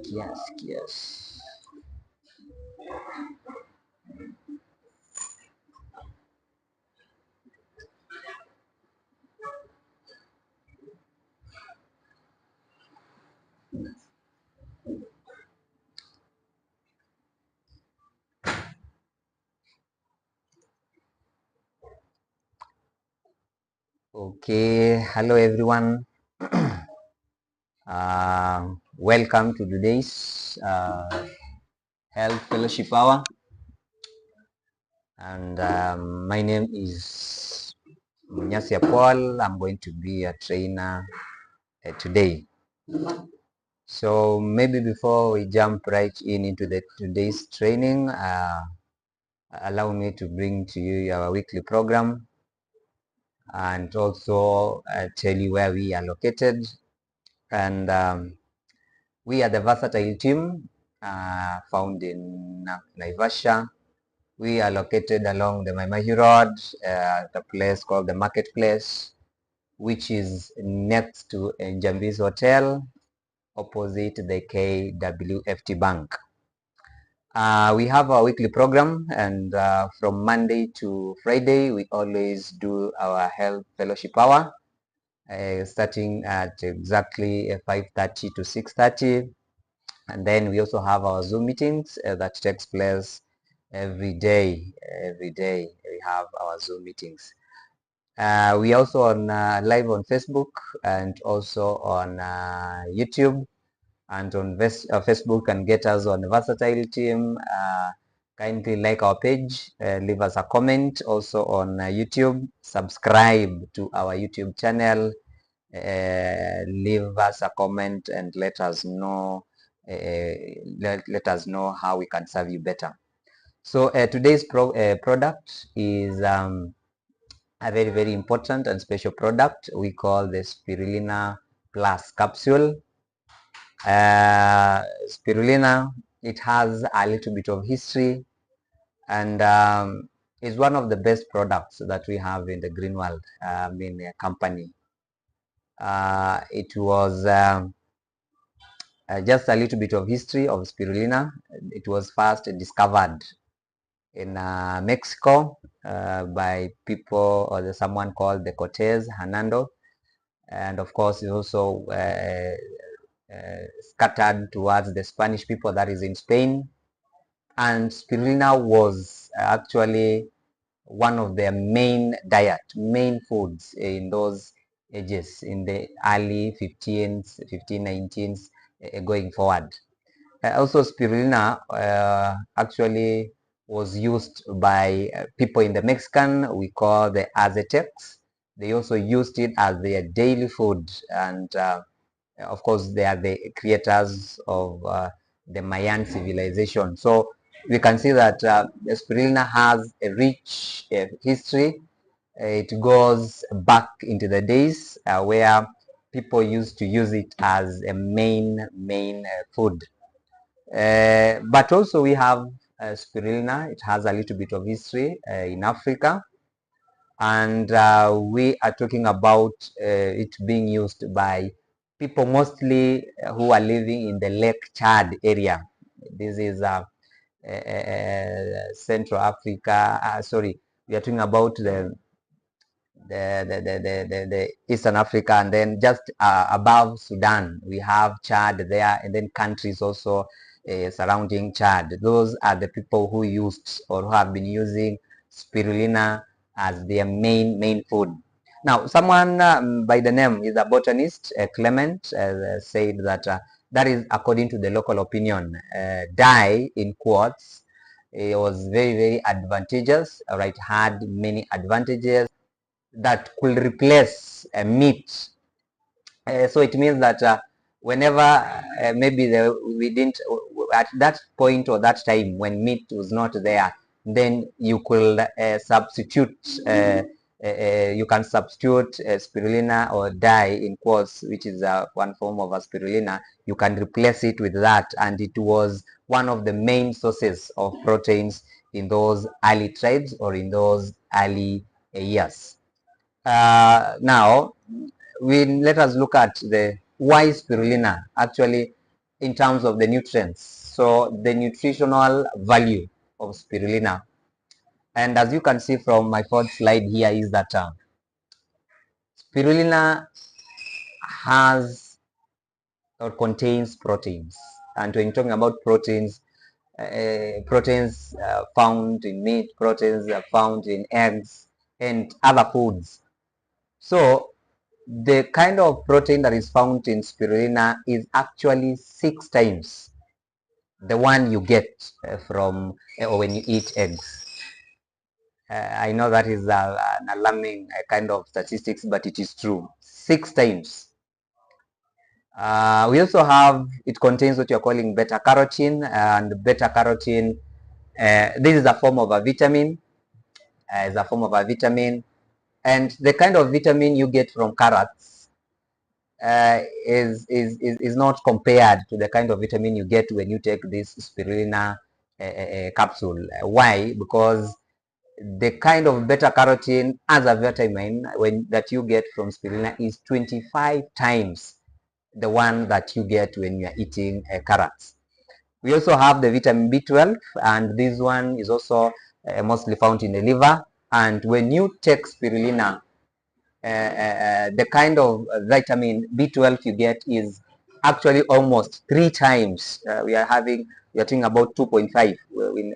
Yes, yes. Okay, hello everyone. Welcome to today's Health Fellowship Hour. And my name is Munyasia Paul. I'm going to be a trainer today. So maybe before we jump right into today's training, allow me to bring to you our weekly program and also tell you where we are located. And we are the Versatile team found in Naivasha. We are located along the Maimahi Road, the place called the Marketplace, which is next to Njambi's Hotel, opposite the KWFT Bank. We have our weekly program, and from Monday to Friday, we always do our health fellowship hour, starting at exactly 5:30 to 6:30. And then we also have our Zoom meetings that takes place every day. Every day we have our Zoom meetings. We also on live on Facebook and also on YouTube. And on Facebook can get us on the Versatile Team. Kindly like our page, leave us a comment. Also on YouTube, subscribe to our YouTube channel. Leave us a comment and let us know let us know how we can serve you better. So today's product is a very important and special product we call the Spirulina Plus capsule. Spirulina, it has a little bit of history and is one of the best products that we have in the green world company. It was just a little bit of history of spirulina. It was first discovered in Mexico by people or someone called the Cortez Hernando, and of course it also scattered towards the Spanish people, that is in Spain. And spirulina was actually one of their main main foods in those ages, in the early 19s, going forward. Also, spirulina actually was used by people in the Mexican, we call the Aztecs. They also used it as their daily food, and of course, they are the creators of the Mayan civilization. So we can see that spirulina has a rich history. It goes back into the days where people used to use it as a main food. But also we have spirulina. It has a little bit of history in Africa, and we are talking about it being used by people mostly who are living in the Lake Chad area. This is Central Africa. Sorry, we are talking about the Eastern Africa, and then just above Sudan, we have Chad there, and then countries also surrounding Chad. Those are the people who used or who have been using spirulina as their main food. Now, someone by the name is a botanist, Clement, said that that is according to the local opinion. Dye in quartz, it was very advantageous. Right, had many advantages that could replace meat. So it means that whenever maybe we didn't at that point or that time when meat was not there, then you could substitute. You can substitute spirulina or dye in quartz, which is one form of a spirulina. You can replace it with that, and it was one of the main sources of proteins in those early tribes or in those early years. Now, let us look at the why spirulina. Actually, in terms of the nutrients. So the nutritional value of spirulina. And as you can see from my fourth slide here is that spirulina has or contains proteins. And when talking about proteins, proteins found in meat, proteins are found in eggs and other foods. So the kind of protein that is found in spirulina is actually 6 times the one you get from or when you eat eggs. I know that is an alarming kind of statistics, but it is true. 6 times. We also have, it contains what you're calling beta carotene, and beta carotene, this is a form of a vitamin, is a form of a vitamin, and the kind of vitamin you get from carrots is not compared to the kind of vitamin you get when you take this spirulina capsule. Why? Because the kind of beta carotene as a vitamin that you get from spirulina is 25 times the one that you get when you are eating carrots. We also have the vitamin B12, and this one is also mostly found in the liver. And when you take spirulina, the kind of vitamin B12 you get is actually almost 3 times. We are talking about 2.5.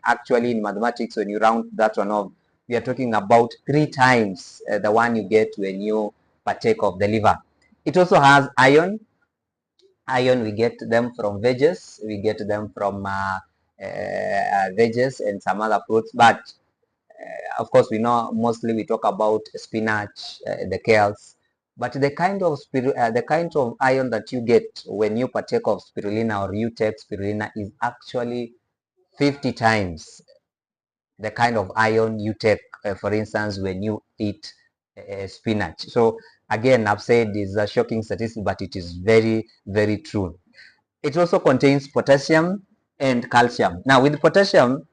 Actually, in mathematics, when you round that one off, we are talking about 3 times the one you get when you partake of the liver. It also has iron. Iron, we get them from veggies. We get them from veggies and some other fruits. But of course, we know mostly we talk about spinach, the kales. But the kind of iron that you get when you partake of spirulina or you take spirulina is actually 50 times the kind of iron you take, for instance, when you eat spinach. So again, I've said it's a shocking statistic, but it is very, very true. It also contains potassium and calcium. Now, with potassium,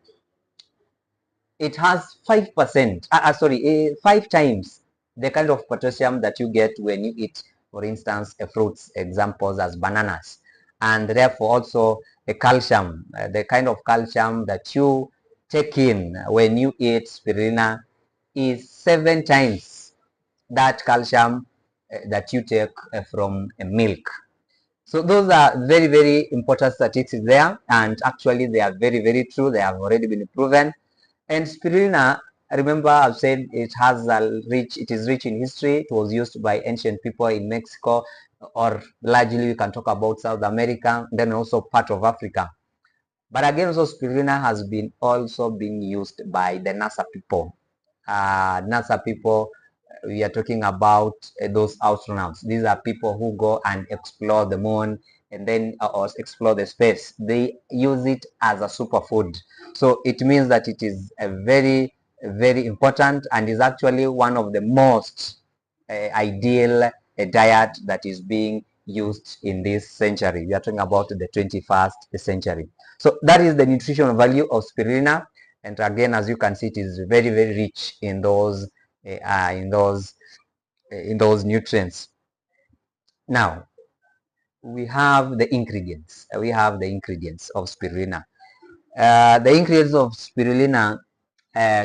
it has 5%, 5 times the kind of potassium that you get when you eat, for instance, fruits, examples as bananas. And therefore also a calcium, the kind of calcium that you take in when you eat spirulina is 7 times that calcium that you take from milk. So those are very, very important statistics there, and actually they are very, very true. They have already been proven. And spirulina, remember I've said it is rich in history. It was used by ancient people in Mexico, or largely we can talk about South America, then also part of Africa. But again, also spirulina has been also being used by the NASA people. NASA people, we are talking about those astronauts. These are people who go and explore the moon and then or explore the space. They use it as a superfood. So it means that it is a very, very important and is actually one of the most ideal diet that is being used in this century. We are talking about the 21st century. So that is the nutritional value of spirulina. And again, as you can see, it is very, very rich in those nutrients. Now, we have the ingredients. We have the ingredients of spirulina. The ingredients of spirulina,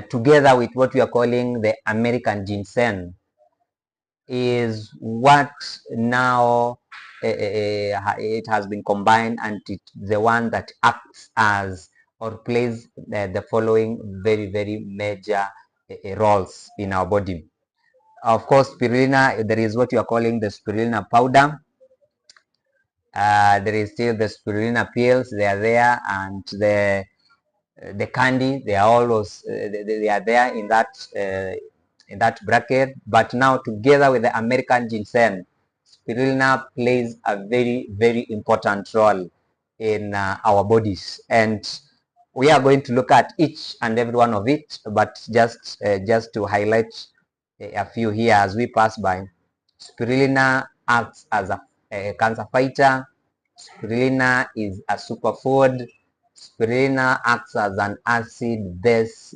together with what we are calling the American ginseng, is what now it has been combined, and it's the one that acts as or plays the following very, very major roles in our body. Of course, spirulina, there is what you are calling the spirulina powder. There is still the spirulina pills, they are there, and the candy, they are always they are there in that bracket. But now, together with the American ginseng, spirulina plays a very, very important role in our bodies, and we are going to look at each and every one of it, but just to highlight a few here as we pass by. Spirulina acts as a cancer fighter. Spirulina is a superfood. Spirulina acts as an acid base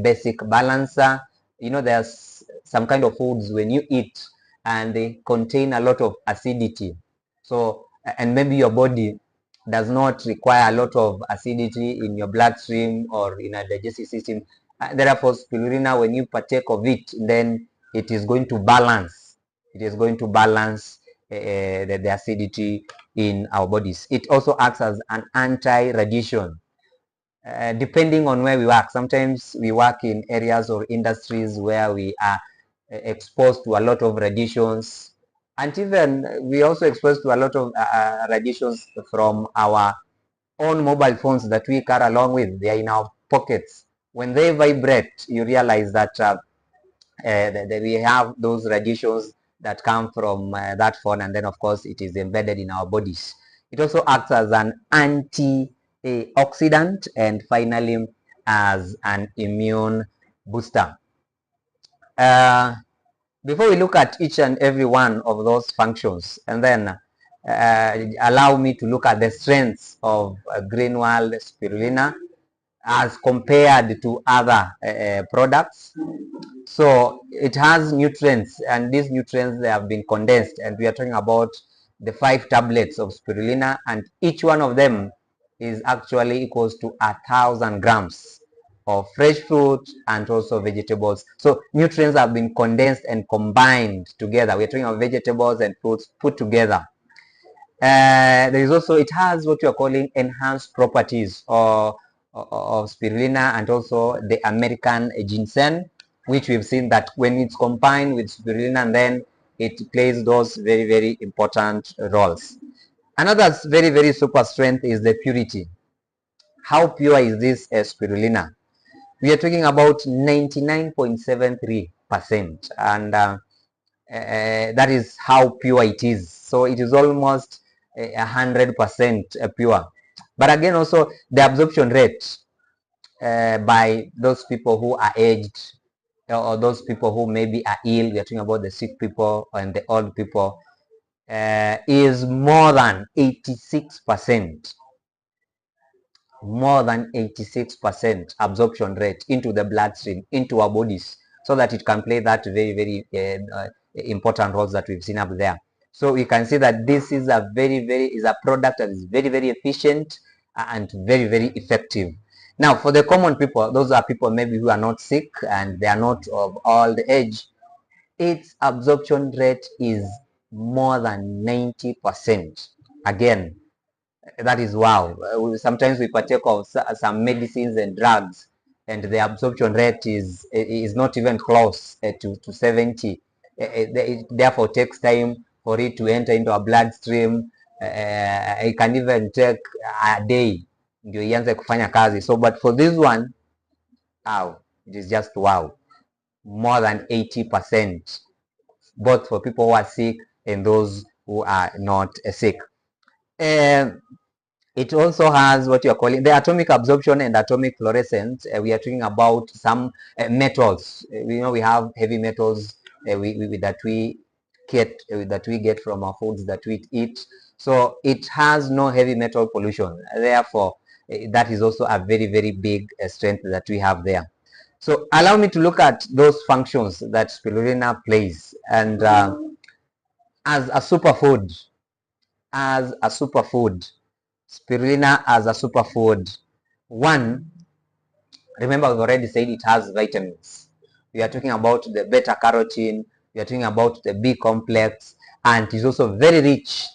basic balancer. You know, there's some kind of foods when you eat and they contain a lot of acidity. So, and maybe your body does not require a lot of acidity in your bloodstream or in a digestive system. Therefore, spirulina, when you partake of it, then it is going to balance. It is going to balance the acidity in our bodies. It also acts as an anti-radiation. Depending on where we work, sometimes we work in areas or industries where we are exposed to a lot of radiations, and even we also exposed to a lot of radiations from our own mobile phones that we carry along with. They are in our pockets. When they vibrate, you realize that we have those radiations that come from that phone, and then of course it is embedded in our bodies. It also acts as an antioxidant, and finally as an immune booster. Uh, Before we look at each and every one of those functions, and then allow me to look at the strengths of Greenworld Spirulina as compared to other products. So it has nutrients, and these nutrients, they have been condensed, and we are talking about the 5 tablets of spirulina, and each one of them is actually equals to 1,000 grams of fresh fruit and also vegetables. So nutrients have been condensed and combined together. We're talking about vegetables and fruits put together. There is also, it has what you are calling enhanced properties of spirulina, and also the American ginseng, which we've seen that when it's combined with spirulina, and then it plays those very, very important roles. Another very, very super strength is the purity. How pure is this spirulina? We are talking about 99.73%, and that is how pure it is. So it is almost 100% pure. But again, also the absorption rate by those people who are aged, or those people who maybe are ill, we are talking about the sick people and the old people, is more than 86%. More than 86% absorption rate into the bloodstream, into our bodies, so that it can play that very, very important roles that we've seen up there. So we can see that this is a is a product that is very, very efficient and very, very effective. Now, for the common people, those are people maybe who are not sick and they are not of old age, its absorption rate is more than 90%. Again, that is wow. Sometimes we partake of some medicines and drugs, and the absorption rate is not even close to 70. It therefore takes time for it to enter into our bloodstream. It can even take a day ndio ianze kufanya kazi. So but for this one, wow, it is just wow. More than 80%, both for people who are sick and those who are not sick. It also has what you are calling the atomic absorption and atomic fluorescence. We are talking about some metals. We have heavy metals that we get from our foods that we eat. So it has no heavy metal pollution. Therefore, that is also a very, very big strength that we have there. So allow me to look at those functions that spirulina plays, and as a superfood, spirulina as a superfood. One, remember we've already said it has vitamins. We are talking about the beta carotene, we are talking about the B complex, and it is also very rich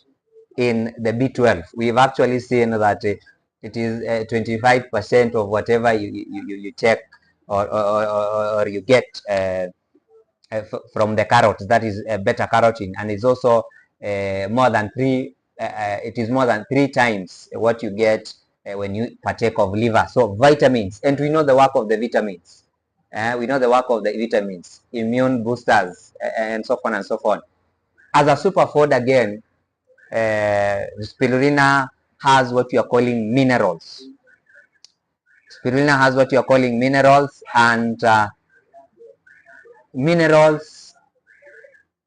in the B12. We've actually seen that it is 25% of whatever you take or you get from the carrots, that is beta carotene, and it's also more than three times what you get when you partake of liver. So vitamins, and we know the work of the vitamins. Immune boosters, and so on and so on. As a superfood, again, spirulina has what you are calling minerals. Spirulina has what you are calling minerals, and minerals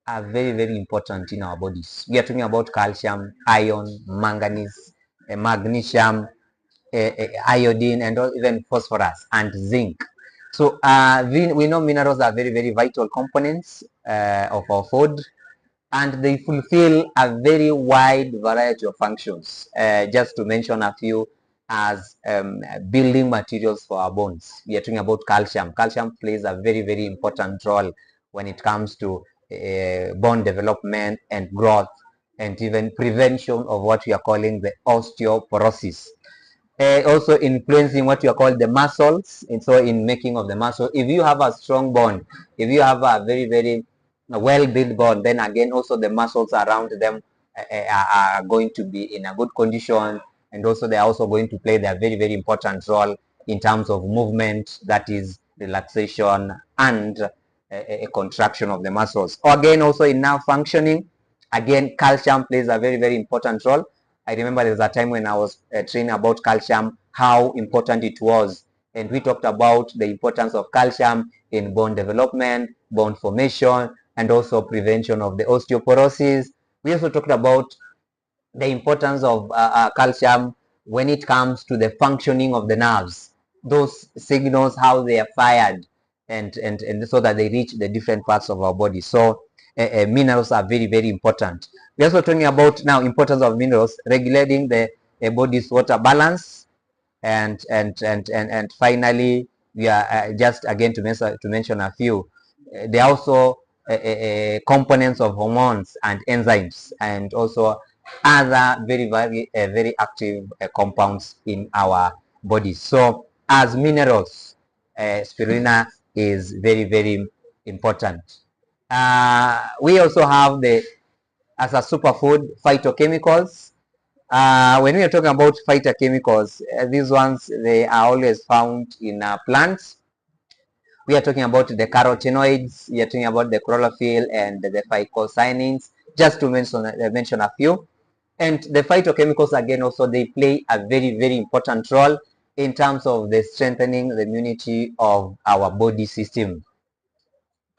are very, very important in our bodies. We are talking about calcium, iron, manganese, magnesium, iodine, and even phosphorus and zinc. So we know minerals are very, very vital components of our food. and they fulfill a very wide variety of functions. Just to mention a few, as building materials for our bones. We are talking about calcium. Calcium plays a very, very important role when it comes to bone development and growth, and even prevention of what we are calling the osteoporosis. Also influencing what you call the muscles, and so in making of the muscle, if you have a strong bone, if you have a very, very well built bone, then again also the muscles around them are going to be in a good condition, and also they are also going to play their very, very important role in terms of movement, that is relaxation and a contraction of the muscles. Again, also in nerve functioning, again calcium plays a very, very important role. I remember there was a time when I was training about calcium, how important it was. And we talked about the importance of calcium in bone development, bone formation, and also prevention of the osteoporosis. We also talked about the importance of calcium when it comes to the functioning of the nerves, those signals, how they are fired, and so that they reach the different parts of our body. So minerals are very, very important. We're also talking about now importance of minerals, regulating the body's water balance, and finally, we are just again to mention a few. They are also components of hormones and enzymes, and also other very, very very active compounds in our bodies. So as minerals, spirulina is very, very important. We also have the, as a superfood, phytochemicals. When we are talking about phytochemicals, these ones, they are always found in plants. We are talking about the carotenoids, we are talking about the chlorophyll and the phycocyanins, just to mention a few. And the phytochemicals, again, also they play a very, very important role in terms of the strengthening the immunity of our body system.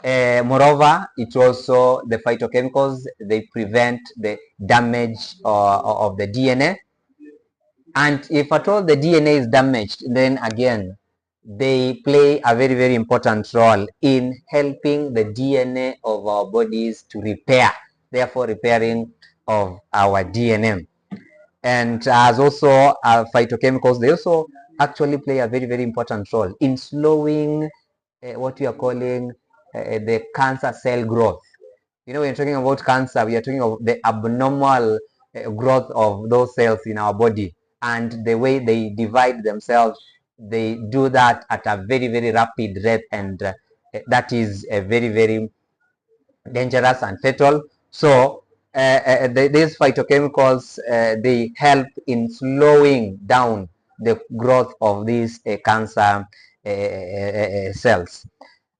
Moreover, it also, the phytochemicals, they prevent the damage of the DNA. And if at all the DNA is damaged, then again, they play a very, very important role in helping the DNA of our bodies to repair, therefore repairing of our DNA. And as also phytochemicals, they also actually play a very, very important role in slowing what we are calling the cancer cell growth. You know, when you're talking about cancer, we are talking of the abnormal growth of those cells in our body, and the way they divide themselves, they do that at a very, very rapid rate, and that is very, very dangerous and fatal. So these phytochemicals, they help in slowing down the growth of these cancer cells.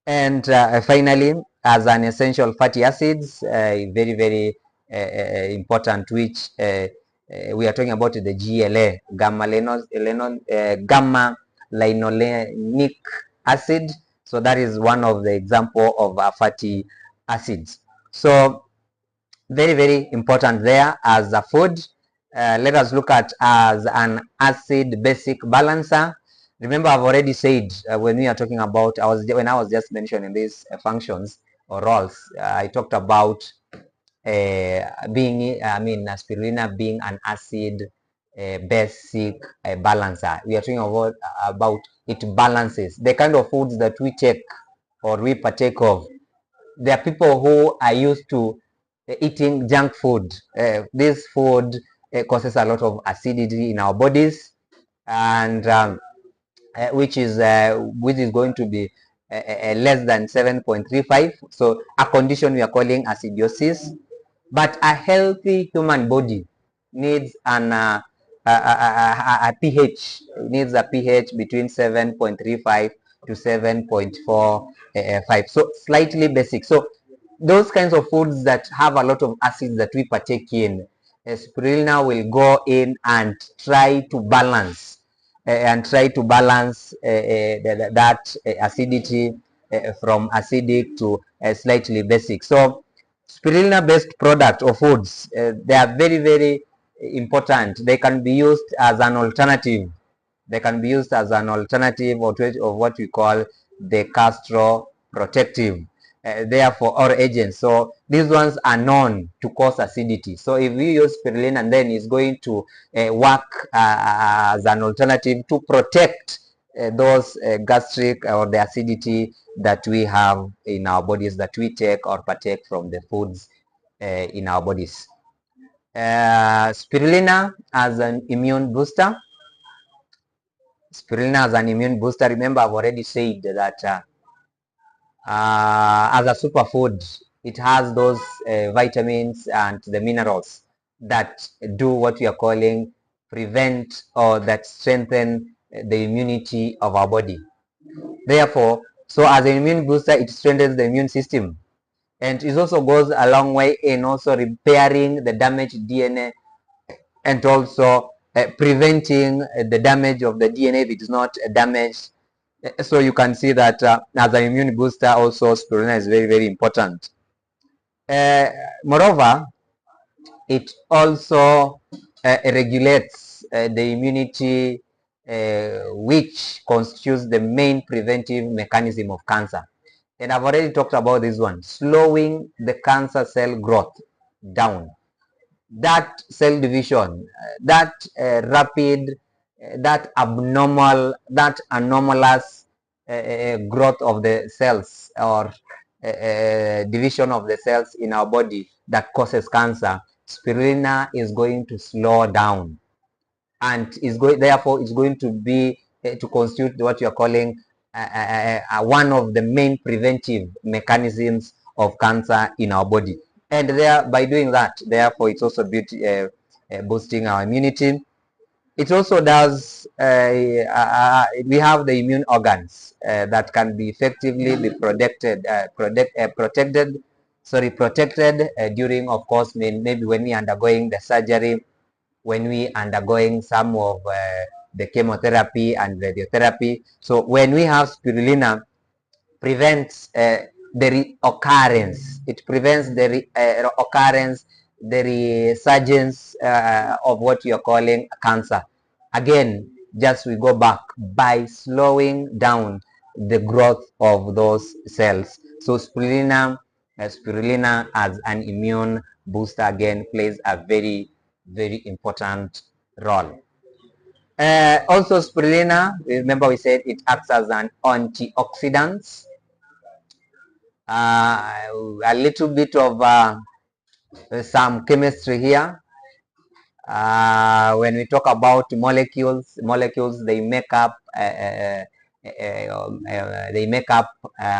And finally, as an essential fatty acids, very, very important, which we are talking about the GLA, gamma linolenic acid. So that is one of the example of fatty acids. So very, very important there as a food. Let us look at as an acid basic balancer. Remember, I've already said when we are talking about, when I was just mentioning these functions or roles, I talked about spirulina being an acid basic balancer. We are talking about it balances the kind of foods that we take or we partake of. There are people who are used to eating junk food. This food causes a lot of acidity in our bodies, and which is going to be less than 7.35. So a condition we are calling acidosis. But a healthy human body needs a pH, needs a pH between 7.35 to 7.45. So slightly basic. So those kinds of foods that have a lot of acids that we partake in, spirulina will go in and try to balance that acidity from acidic to slightly basic. So spirulina based product or foods, they are very, very important. They can be used as an alternative. They can be used as an alternative of what we call the gastroprotective. therefore, or agents. So these ones are known to cause acidity. So if we use spirulina, then it's going to work as an alternative to protect those gastric or the acidity that we have in our bodies, that we take or partake from the foods in our bodies. Spirulina as an immune booster. Spirulina as an immune booster. Remember, I've already said that as a superfood, it has those vitamins and the minerals that do what we are calling prevent or that strengthen the immunity of our body. Therefore, so as an immune booster, it strengthens the immune system, and it also goes a long way in also repairing the damaged DNA, and also preventing the damage of the DNA if it is not damaged. So you can see that as an immune booster, also spirulina is very, very important. Moreover, it also regulates the immunity, which constitutes the main preventive mechanism of cancer. And I've already talked about this one, slowing the cancer cell growth down. That cell division, that rapid, that abnormal, that anomalous growth of the cells, or division of the cells in our body that causes cancer, spirulina is going to slow down, and is going, therefore it's going to be to constitute what you are calling one of the main preventive mechanisms of cancer in our body. And there, by doing that, therefore it's also boosting our immunity. It also does, we have the immune organs that can be effectively be protected during, of course, maybe when we are undergoing the surgery, when we undergoing some of the chemotherapy and radiotherapy. So when we have spirulina, prevents the reoccurrence. It prevents the occurrence, the resurgence of what you're calling cancer. Again, just we go back by slowing down the growth of those cells. So spirulina as an immune booster again plays a very, very important role. Also, spirulina, remember we said it acts as an antioxidant. A little bit of some chemistry here. When we talk about molecules, they make up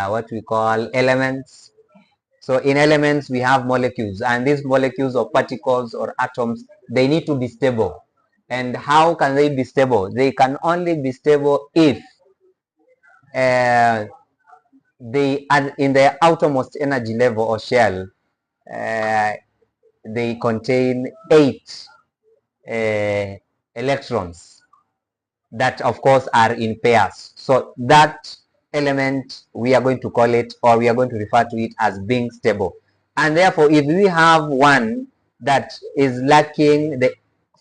what we call elements. So in elements we have molecules, and these molecules or particles or atoms, they need to be stable. And how can they be stable? They can only be stable if they are in their outermost energy level or shell, they contain 8 electrons that of course are in pairs. So that element, we are going to call it, or we are going to refer to it as being stable. And therefore, if we have one that is lacking the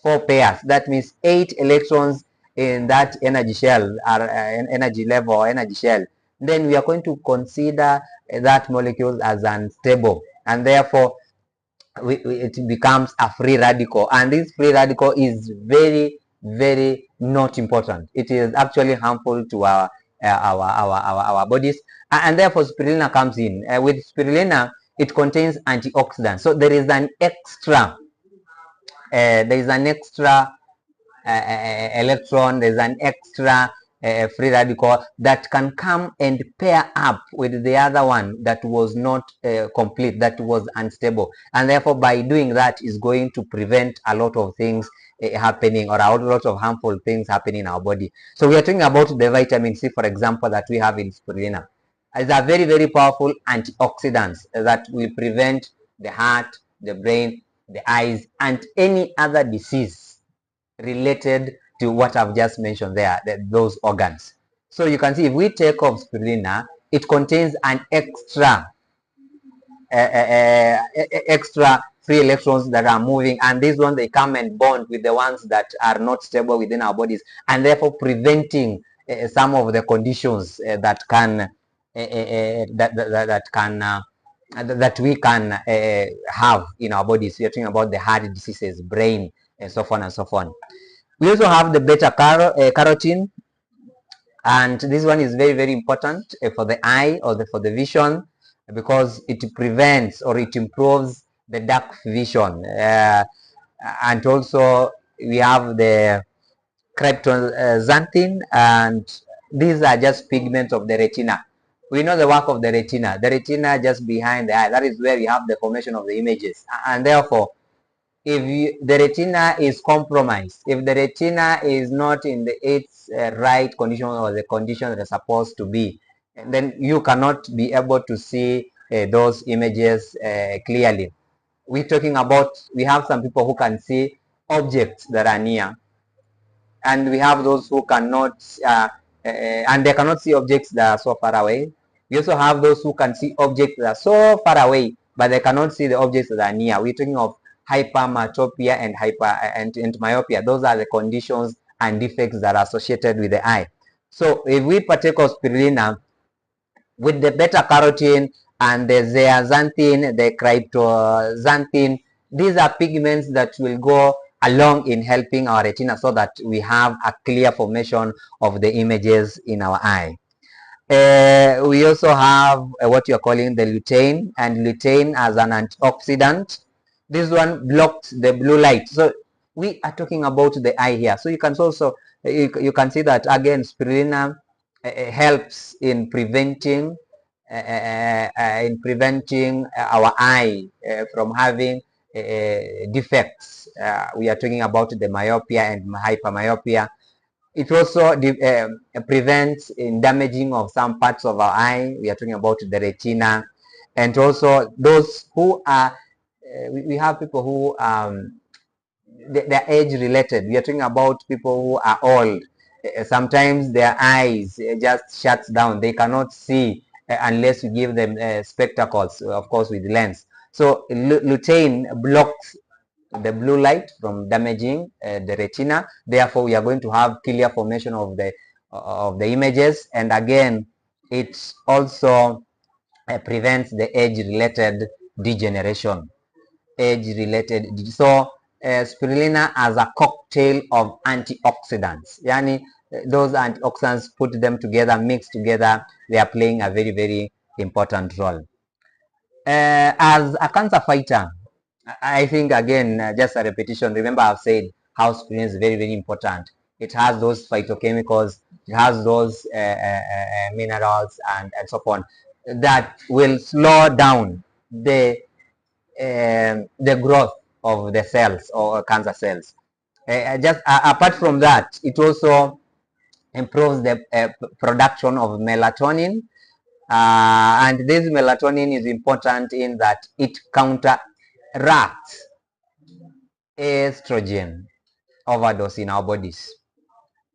4 pairs, that means 8 electrons in that energy shell, or energy level or energy shell, then we are going to consider that molecule as unstable, and therefore it becomes a free radical, and this free radical is very, very not important. It is actually harmful to our bodies, and therefore spirulina comes in. With spirulina, it contains antioxidants, so there is an extra electron, there's an extra free radical that can come and pair up with the other one that was not complete, that was unstable, and therefore by doing that is going to prevent a lot of things happening, or a lot of harmful things happening in our body. So we are talking about the vitamin C, for example, that we have in spirulina. It's a very, very powerful antioxidant that will prevent the heart, the brain, the eyes, and any other disease related to what I've just mentioned there, those organs. So you can see, if we take off spirulina, it contains an extra free electrons that are moving, and these ones, they come and bond with the ones that are not stable within our bodies, and therefore preventing some of the conditions that can that we can have in our bodies. We are talking about the heart diseases, brain, and so on and so on. We also have the beta carotene, and this one is very, very important for the eye or for the vision, because it prevents or it improves the dark vision. And also we have the cryptoxanthin, and these are just pigments of the retina. We know the work of the retina. The retina just behind the eye. That is where you have the formation of the images. And therefore, if the retina is compromised, if the retina is not in its right condition or the condition that is supposed to be, then you cannot be able to see those images clearly. We're talking about, we have some people who can see objects that are near, and we have those who cannot, and they cannot see objects that are so far away. We also have those who can see objects that are so far away, but they cannot see the objects that are near. We're talking of hypermetropia and myopia. Those are the conditions and defects that are associated with the eye. So if we partake of spirulina with the beta carotene and the zeaxanthin, the cryptoxanthin, these are pigments that will go along in helping our retina so that we have a clear formation of the images in our eye. We also have what you're calling the lutein, and lutein as an antioxidant. This one blocks the blue light. So we are talking about the eye here. So you can also, you can see that again, spirulina helps in preventing our eye from having defects. We are talking about the myopia and hypermyopia. It also prevents in damaging of some parts of our eye. We are talking about the retina, and also those who are, we have people who they're age related. We are talking about people who are old. Sometimes their eyes just shuts down. They cannot see unless you give them spectacles, of course, with lens. So lutein blocks the blue light from damaging the retina. Therefore, we are going to have clear formation of the images, and again, it also prevents the age-related degeneration. So spirulina as a cocktail of antioxidants. Yani, those antioxidants, put them together, mixed together, they are playing a very, very important role. As a cancer fighter, I think again, just a repetition. Remember, I've said how spirulina is very, very important. It has those phytochemicals, it has those minerals and so on that will slow down the growth of the cells or cancer cells. Just apart from that, it also improves the production of melatonin. And this melatonin is important in that it counteracts estrogen overdose in our bodies.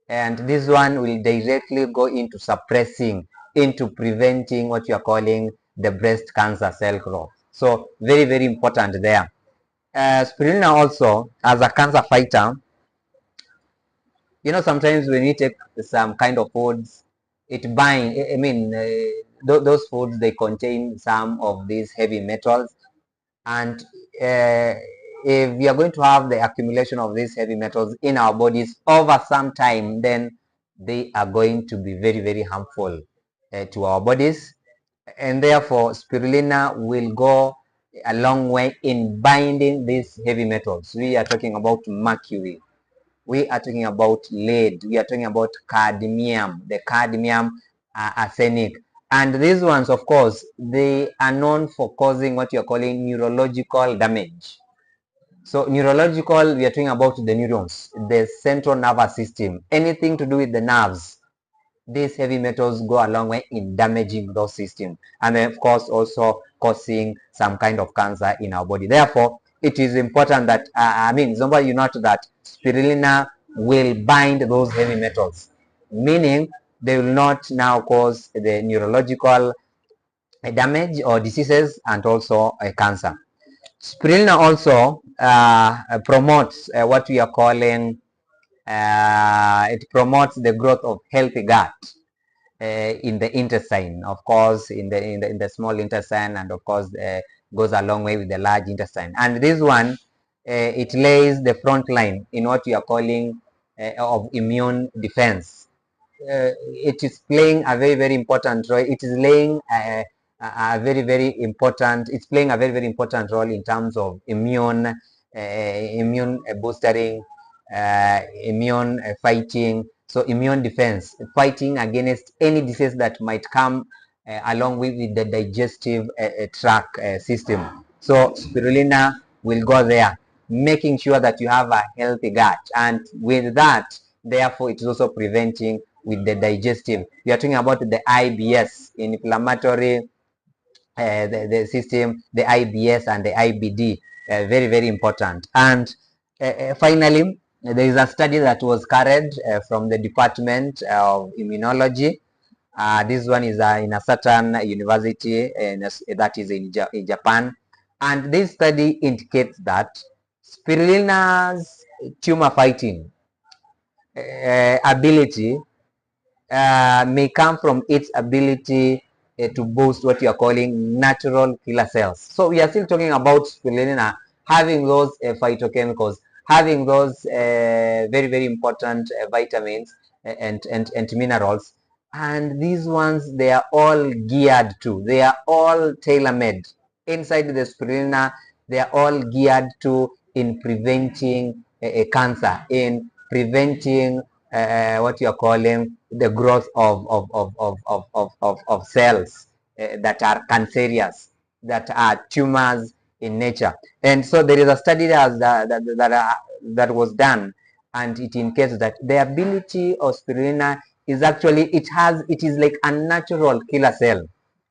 And this one will directly go into suppressing, into preventing what you are calling the breast cancer cell growth. So very, very important there. Spirulina also, as a cancer fighter, you know, sometimes when you take some kind of foods, it binds, I mean, those foods, they contain some of these heavy metals. And if we are going to have the accumulation of these heavy metals in our bodies over some time, then they are going to be very, very harmful to our bodies. And therefore, spirulina will go a long way in binding these heavy metals. We are talking about mercury. We are talking about lead. We are talking about cadmium, the cadmium arsenic. And these ones, of course, they are known for causing what you're calling neurological damage. So neurological, we are talking about the neurons, the central nervous system, anything to do with the nerves. These heavy metals go a long way in damaging those systems, and then of course also causing some kind of cancer in our body. Therefore, it is important that, somebody, you note that spirulina will bind those heavy metals, meaning they will not now cause the neurological damage or diseases and also cancer. Spirulina also promotes what we are calling, it promotes the growth of healthy gut. in the intestine, of course, in the small intestine, and of course goes a long way with the large intestine. And this one, it lays the front line in what we are calling of immune defense. It is playing a very important role. It is laying a very important. It's playing a very important role in terms of immune boostering, immune fighting. So immune defense, fighting against any disease that might come along with the digestive tract system. So spirulina will go there, making sure that you have a healthy gut, and with that, therefore, it is also preventing with the digestive. We are talking about the IBS, inflammatory the system, the IBS and the IBD, very important. And finally, there is a study that was carried from the Department of Immunology. This one is in a certain university that is in Japan. And this study indicates that spirulina's tumor fighting ability may come from its ability to boost what you are calling natural killer cells. So we are still talking about spirulina having those phytochemicals, having those very important vitamins and minerals. And these ones, they are all geared to, they are all tailor-made. Inside the spirulina, they are all geared to in preventing cancer, in preventing what you are calling the growth of cells that are cancerous, that are tumors in nature. And so there is a study that was done, and it indicates that the ability of spirulina is actually, it is like a natural killer cell.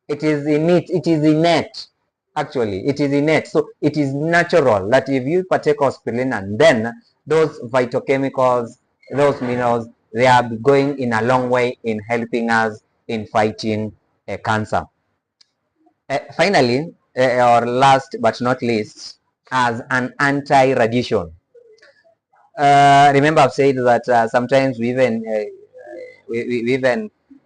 It is innate, it is innate. Actually, it is innate. So it is natural that if you partake of spirulina, then those phytochemicals, those minerals, they are going in a long way in helping us in fighting cancer. Finally, or last but not least, as an anti-radiation. Remember, I've said that sometimes we even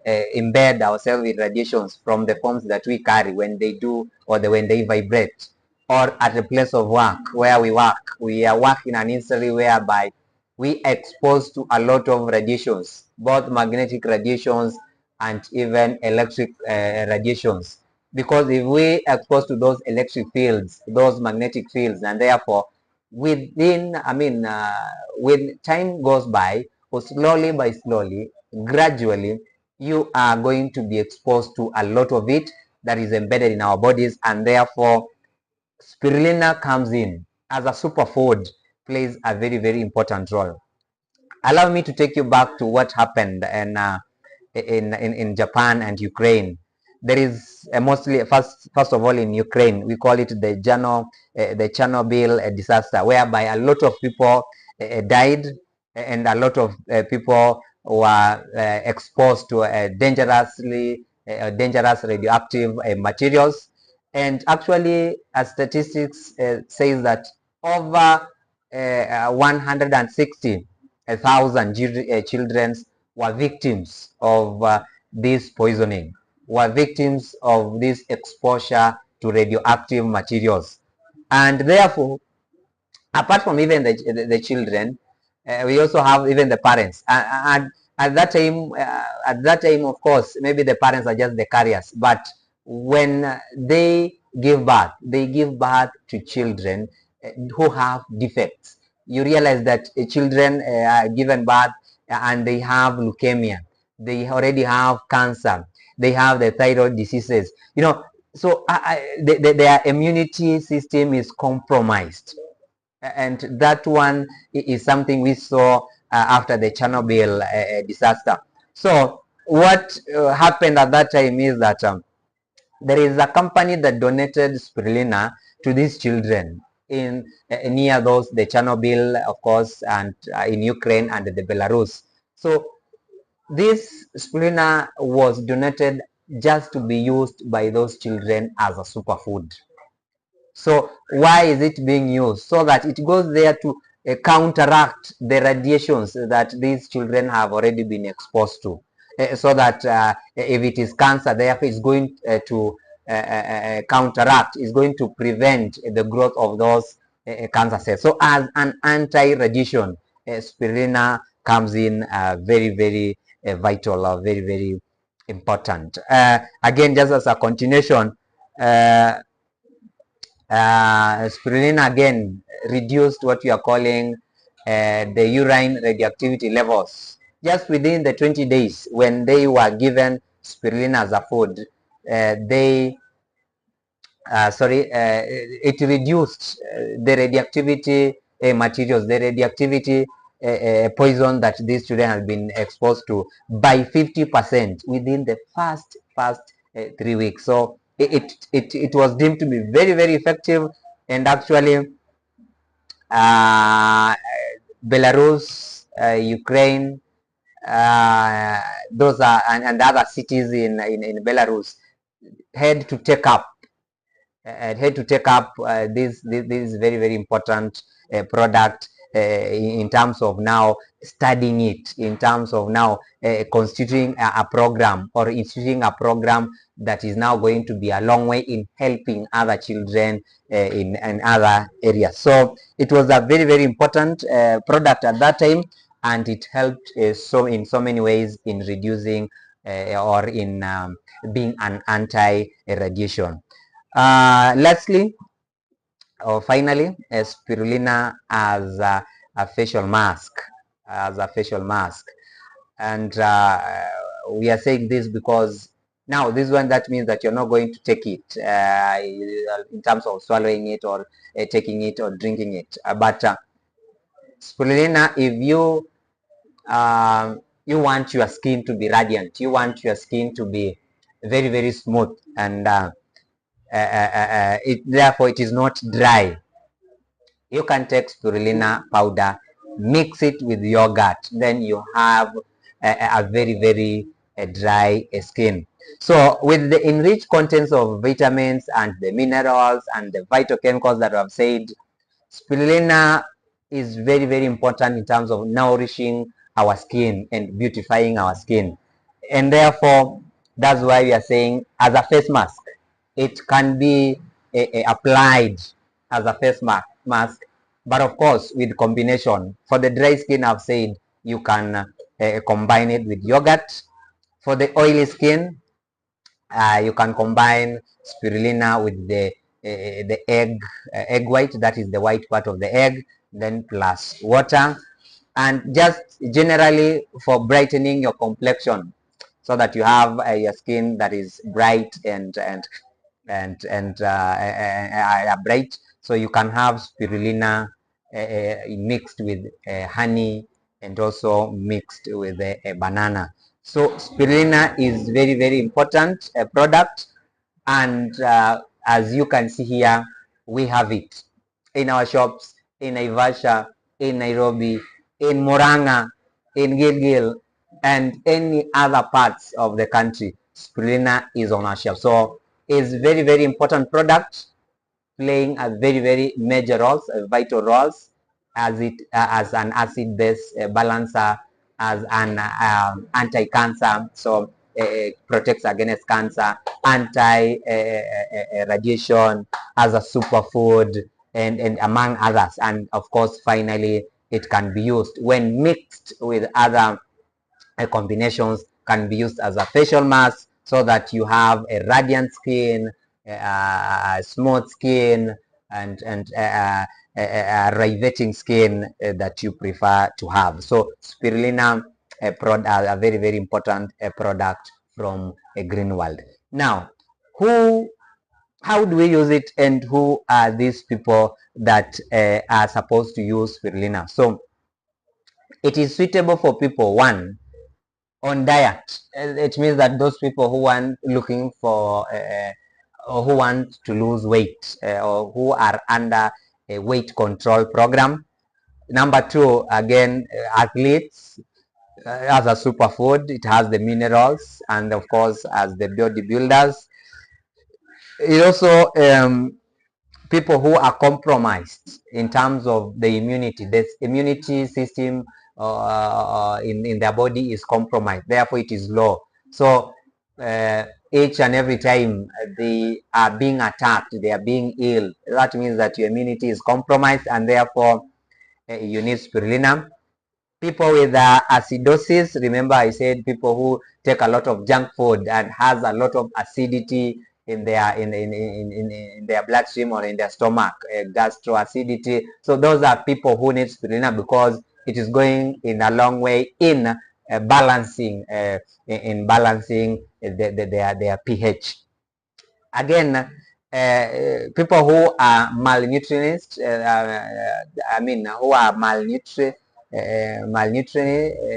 embed ourselves with radiations from the forms that we carry when they do, or when they vibrate, or at the place of work where we work. We are working in an industry whereby we are exposed to a lot of radiations, both magnetic radiations and even electric radiations. Because if we are exposed to those electric fields, those magnetic fields, and therefore within, when time goes by, or slowly by slowly, gradually, you are going to be exposed to a lot of it that is embedded in our bodies, and therefore spirulina comes in as a superfood, plays a very important role. Allow me to take you back to what happened in Japan and Ukraine. There is mostly, first of all, in Ukraine, we call it the Chernobyl disaster, whereby a lot of people died, and a lot of people were exposed to dangerous radioactive materials. And actually, statistics says that over 160,000 children were victims of this poisoning, were victims of this exposure to radioactive materials. And therefore, apart from even the children, we also have even the parents. And at that time, of course, maybe the parents are just the carriers. But when they give birth to children who have defects. You realize that children are given birth and they have leukemia. They already have cancer. They have the thyroid diseases. So their immunity system is compromised, and that one is something we saw after the Chernobyl disaster. So what happened at that time is that there is a company that donated spirulina to these children in near the Chernobyl, of course, and in Ukraine and the Belarus. So this spirulina was donated just to be used by those children as a superfood. So why is it being used? So that it goes there to counteract the radiations that these children have already been exposed to. so that if it is cancer, therefore it's going to counteract, is going to prevent the growth of those cancer cells. So as an anti-radiation, spirulina comes in very, very vital, or very, very important. Again, just as a continuation, spirulina again reduced what we are calling the urine radioactivity levels. Just within the 20 days when they were given spirulina as a food, it reduced the radioactivity materials, the radioactivity poison that these children have been exposed to by 50% within the first 3 weeks. So it was deemed to be very, very effective, and actually Belarus, Ukraine, those are and other cities in Belarus had to take up this very, very important product in terms of now studying it, in terms of now constituting a program, or instituting a program that is now going to be a long way in helping other children in other areas. So it was a very, very important product at that time, and it helped in so many ways in reducing or in being an anti-radiation. Lastly, or finally, spirulina as a facial mask, and we are saying this because now this one, that means that you're not going to take it in terms of swallowing it, or taking it, or drinking it. But spirulina, if you want your skin to be radiant, you want your skin to be very, very smooth, and therefore it is not dry, you can take spirulina powder, mix it with yogurt, then you have a very, very dry skin. So with the enriched contents of vitamins and the minerals and the phytochemicals that I've said, spirulina is very, very important in terms of nourishing our skin and beautifying our skin. And therefore, that's why we are saying as a face mask, it can be applied as a face mask, but of course with combination. For the dry skin, I've said you can combine it with yogurt. For the oily skin, you can combine spirulina with the egg white, that is the white part of the egg, then plus water. And just generally for brightening your complexion, so that you have your skin that is bright and bright. So you can have spirulina mixed with honey, and also mixed with a banana. So spirulina is very, very important product, and as you can see here, we have it in our shops in Naivasha, in Nairobi, in Murang'a, in Gilgil, and any other parts of the country. Spirulina is on our shelf. So it's very, very important product, playing a very, very major roles, vital roles, as an acid-base balancer, as an anti-cancer, so protects against cancer, anti-radiation, as a superfood, and among others. And of course, finally, it can be used when mixed with other combinations, can be used as a facial mask, so that you have a radiant skin, smooth skin, and riveting skin that you prefer to have. So spirulina, a very, very important product from a green world. Now, how do we use it, and who are these people that are supposed to use spirulina? So it is suitable for people, one, on diet. It means that those people who want looking for or who want to lose weight, or who are under a weight control program. Number two, again, athletes, as a superfood, it has the minerals, and of course as the bodybuilders. It also people who are compromised in terms of the immunity, this immunity system, in their body is compromised, therefore it is low. So each and every time they are being attacked, they are being ill, that means that your immunity is compromised, and therefore you need spirulina. People with acidosis, remember I said people who take a lot of junk food and has a lot of acidity in their in their bloodstream or in their stomach, gastroacidity. So those are people who need spirulina, because it is going in a long way in balancing balancing their pH. Again, people who are malnourished, I mean, who are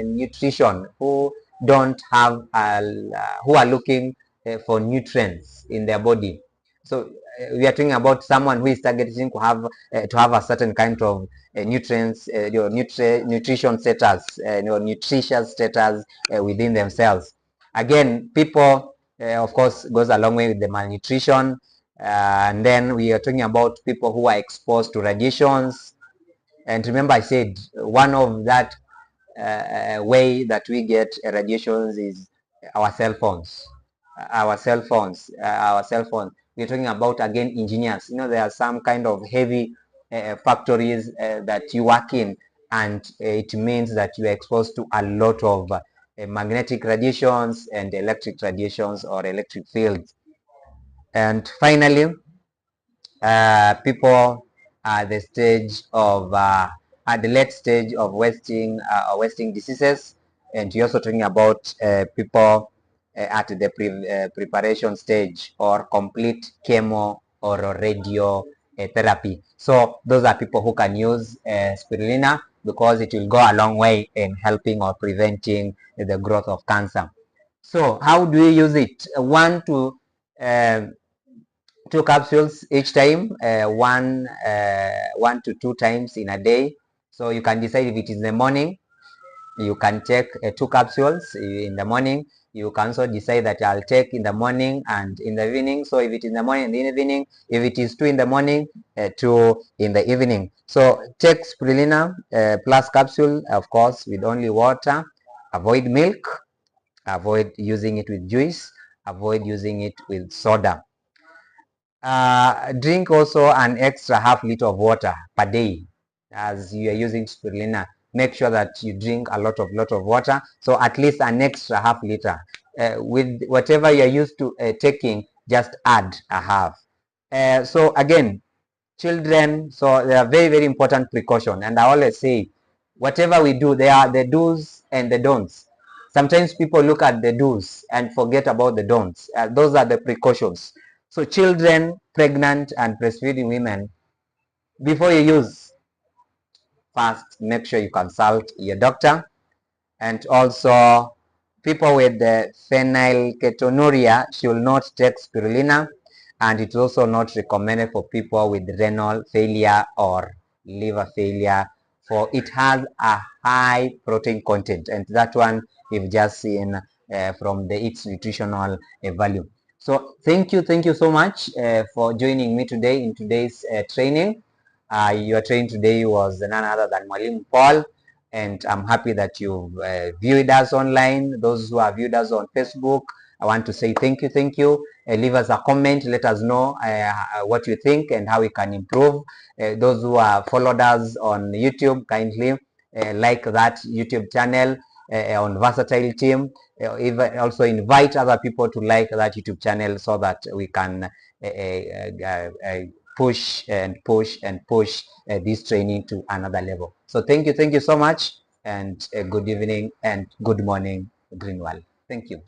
nutrition, who don't have, who are looking for nutrients in their body. So we are talking about someone who is targeting to have a certain kind of nutrients, your nutrition status, your nutritious status within themselves. Again, people, of course, goes a long way with the malnutrition. And then we are talking about people who are exposed to radiations. And remember, I said one of that way that we get radiations is our cell phones. Our cell phones. We're talking about, again, engineers. You know, there are some kind of heavy factories that you work in, and it means that you are exposed to a lot of magnetic radiations and electric radiations or electric fields. And finally, people at the stage of at the late stage of wasting diseases, and you're also talking about people at the preparation stage or complete chemo or radio therapy. So those are people who can use spirulina, because it will go a long way in helping or preventing the growth of cancer. So how do we use it? One to um, 2 capsules each time, one to two times in a day. So you can decide if it is in the morning, you can take 2 capsules in the morning. You can also decide that I'll take in the morning and in the evening. So if it is in the morning and in the evening, if it is 2 in the morning, 2 in the evening. So take spirulina plus capsule, of course, with only water. Avoid milk. Avoid using it with juice. Avoid using it with soda. Drink also an extra half-liter of water per day as you are using spirulina. Make sure that you drink a lot of water, so at least an extra half-liter. With whatever you are used to taking, just add a half. So again, children, so they are very important precaution, and I always say, whatever we do, there are the do's and the don'ts. Sometimes people look at the do's and forget about the don'ts. Those are the precautions. So children, pregnant and breastfeeding women, before you use, first make sure you consult your doctor. And also people with the phenylketonuria should not take spirulina, and it's also not recommended for people with renal failure or liver failure, for it has a high protein content, and that one we've just seen from its nutritional value. So thank you so much for joining me today in today's training. Your training today was none other than Mwalimu Paul, and I'm happy that you've viewed us online. Those who have viewed us on Facebook, I want to say thank you. Leave us a comment, let us know what you think and how we can improve. Those who have followed us on YouTube, kindly like that YouTube channel on Versatile Team. Even also invite other people to like that YouTube channel, so that we can push this training to another level. So thank you so much, and good evening and good morning, Greenwell. Thank you.